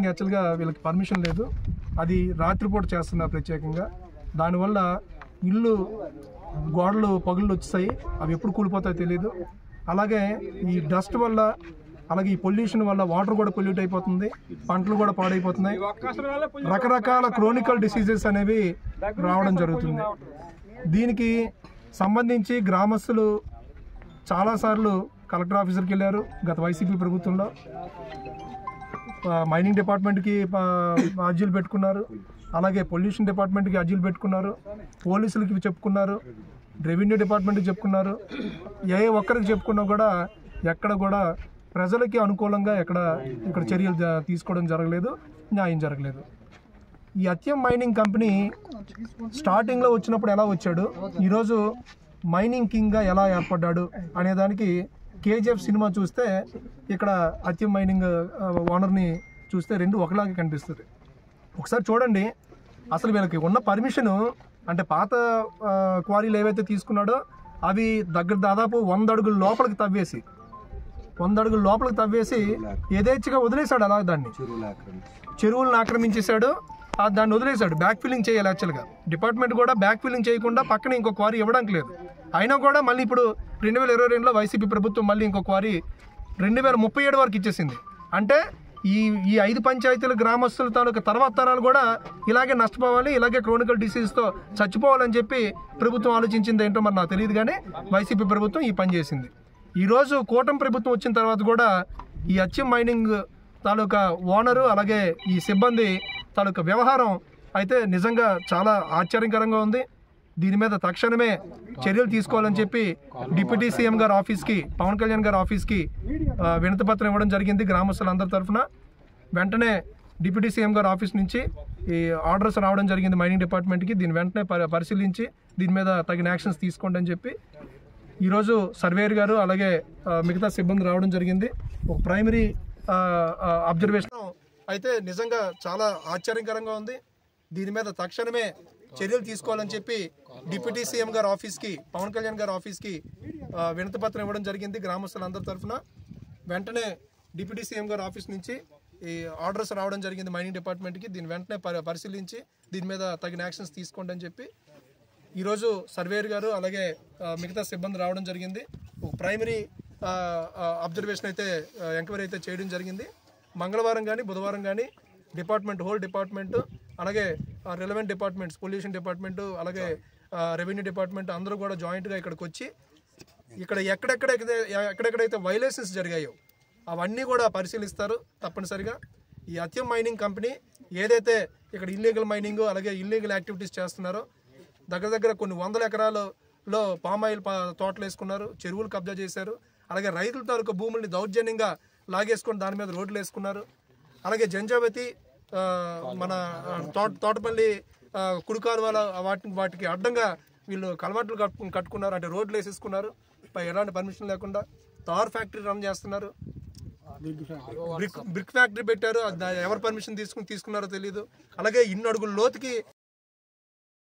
Mining యాక్చువల్గా వీళ్ళకి permission లేదు, అది రాత్రిపూట చేస్తున్నారు ప్రత్యేకంగా. దానివల్ల ఇల్లు గోడలు పగుళ్ళు వచ్చాయి, అవి ఎప్పుడు కూలిపోతాయో తెలియదు. అలాగే ఈ డస్ట్ వల్ల, అలాగే ఈ పొల్యూషన్ వల్ల వాటర్ కూడా పొల్యూట్ అయిపోతుంది, పంటలు కూడా పాడైపోతున్నాయి, రకరకాల క్రోనికల్ డిసీజెస్ అనేవి రావడం జరుగుతుంది. దీనికి సంబంధించి గ్రామస్తులు చాలాసార్లు కలెక్టర్ ఆఫీసర్కి వెళ్ళారు గత వైసీపీ ప్రభుత్వంలో. మైనింగ్ డిపార్ట్మెంట్కి అర్జీలు పెట్టుకున్నారు, అలాగే పొల్యూషన్ డిపార్ట్మెంట్కి అర్జీలు పెట్టుకున్నారు, పోలీసులకి చెప్పుకున్నారు, రెవెన్యూ డిపార్ట్మెంట్కి చెప్పుకున్నారు. ఏ ఒక్కరికి చెప్పుకున్నా కూడా ఎక్కడ కూడా ప్రజలకి అనుకూలంగా ఇక్కడ చర్యలు తీసుకోవడం జరగలేదు, న్యాయం జరగలేదు. ఈ అత్యం మైనింగ్ కంపెనీ స్టార్టింగ్లో వచ్చినప్పుడు ఎలా వచ్చాడు, ఈరోజు మైనింగ్ కింగ్గా ఎలా ఏర్పడ్డాడు అనేదానికి కేజీఎఫ్ సినిమా చూస్తే ఇక్కడ అత్యం మైనింగ్ ఓనర్ని చూస్తే రెండు ఒకలాగే కనిపిస్తుంది. ఒకసారి చూడండి, అసలు వీళ్ళకి ఉన్న పర్మిషను అంటే పాత క్వారీలు ఏవైతే తీసుకున్నాడో అవి దాదాపు 100 అడుగుల లోపలికి తవ్వేసి యథేచ్ఛగా వదిలేశాడు. అలా దాన్ని చెరువులను ఆక్రమించేశాడు, దాన్ని వదిలేశాడు. బ్యాక్ ఫిల్లింగ్ చేయాలి యాక్చువల్గా. డిపార్ట్మెంట్ కూడా బ్యాక్ ఫిల్లింగ్ చేయకుండా పక్కన ఇంకో క్వారీ ఇవ్వడానికి లేదు. అయినా కూడా మళ్ళీ ఇప్పుడు 2022లో వైసీపీ ప్రభుత్వం మళ్ళీ ఇంకో క్వారీ 2037 వరకు ఇచ్చేసింది. అంటే ఈ 5 పంచాయతీల గ్రామస్తుల తాలూకా తర్వాత తరాలు కూడా ఇలాగే నష్టపోవాలి, ఇలాగే క్రోనికల్ డిసీజ్తో చచ్చిపోవాలని చెప్పి ప్రభుత్వం ఆలోచించింది ఏంటో మరి నాకు తెలియదు, కానీ వైసీపీ ప్రభుత్వం ఈ పని చేసింది. ఈరోజు కూటమి ప్రభుత్వం వచ్చిన తర్వాత కూడా ఈ అత్యం మైనింగ్ తాలూకా ఓనరు అలాగే ఈ సిబ్బంది తాలూకా వ్యవహారం అయితే నిజంగా చాలా ఆశ్చర్యకరంగా ఉంది. దీని మీద తక్షణమే చర్యలు తీసుకోవాలని చెప్పి డిప్యూటీ సీఎం గారి ఆఫీస్కి, పవన్ కళ్యాణ్ గారి ఆఫీస్కి వినతిపత్రం ఇవ్వడం జరిగింది గ్రామస్తులందరి తరఫున. వెంటనే డిప్యూటీ సీఎం గారి ఆఫీస్ నుంచి ఈ ఆర్డర్స్ రావడం జరిగింది మైనింగ్ డిపార్ట్మెంట్కి. దీన్ని వెంటనే పరిశీలించి దీని మీద తగిన యాక్షన్స్ తీసుకోండి అని చెప్పి ఈరోజు సర్వేయర్ గారు అలాగే మిగతా సిబ్బంది రావడం జరిగింది. ఒక ప్రైమరీ అబ్జర్వేషన్ అయితే నిజంగా చాలా ఆశ్చర్యకరంగా ఉంది. దీని మీద తక్షణమే చర్యలు తీసుకోవాలని చెప్పి డిప్యూటీ సీఎం గారి ఆఫీస్కి, పవన్ కళ్యాణ్ గారి ఆఫీస్కి వినతిపత్రం ఇవ్వడం జరిగింది గ్రామస్తులందరి తరఫున. వెంటనే డిప్యూటీ సీఎం గారి ఆఫీస్ నుంచి ఈ ఆర్డర్స్ రావడం జరిగింది మైనింగ్ డిపార్ట్మెంట్కి. దీన్ని వెంటనే పరిశీలించి దీని మీద తగిన యాక్షన్స్ తీసుకోండి అని చెప్పి ఈరోజు సర్వేయర్ గారు అలాగే మిగతా సిబ్బంది రావడం జరిగింది. ఒక ప్రైమరీ అబ్జర్వేషన్ అయితే ఎంక్వైరీ అయితే చేయడం జరిగింది. మంగళవారం కానీ బుధవారం కానీ హోల్ డిపార్ట్మెంట్ అలాగే రిలవెంట్ డిపార్ట్మెంట్స్, పొల్యూషన్ డిపార్ట్మెంట్ అలాగే రెవెన్యూ డిపార్ట్మెంట్ అందరూ కూడా జాయింట్గా ఇక్కడికి వచ్చి ఇక్కడ ఎక్కడెక్కడైతే వైలేషన్స్ జరిగాయో అవన్నీ కూడా పరిశీలిస్తారు తప్పనిసరిగా. ఈ అత్యం మైనింగ్ కంపెనీ ఏదైతే ఇక్కడ ఇల్లీగల్ మైనింగ్ అలాగే ఇల్లీగల్ యాక్టివిటీస్ చేస్తున్నారో, దగ్గర కొన్ని 100 ఎకరాలలో పామాయిల్ తోటలు వేసుకున్నారు, చెరువులు కబ్జా చేశారు, అలాగే రైతుల తాలూకు భూముల్ని దౌర్జన్యంగా లాగేసుకొని దాని మీద రోడ్లు వేసుకున్నారు. అలాగే జంజావతి మన తోటపల్లి కుడికారు వాటికి అడ్డంగా వీళ్ళు కలవాట్లు కట్టుకున్నారు, అంటే రోడ్లు వేసేసుకున్నారు ఎలాంటి పర్మిషన్ లేకుండా. తార్ ఫ్యాక్టరీ రన్ చేస్తున్నారు, బ్రిక్ ఫ్యాక్టరీ పెట్టారు, ఎవరు పర్మిషన్ తీసుకున్నారో తెలియదు. అలాగే 2 అడుగుల లోతుకి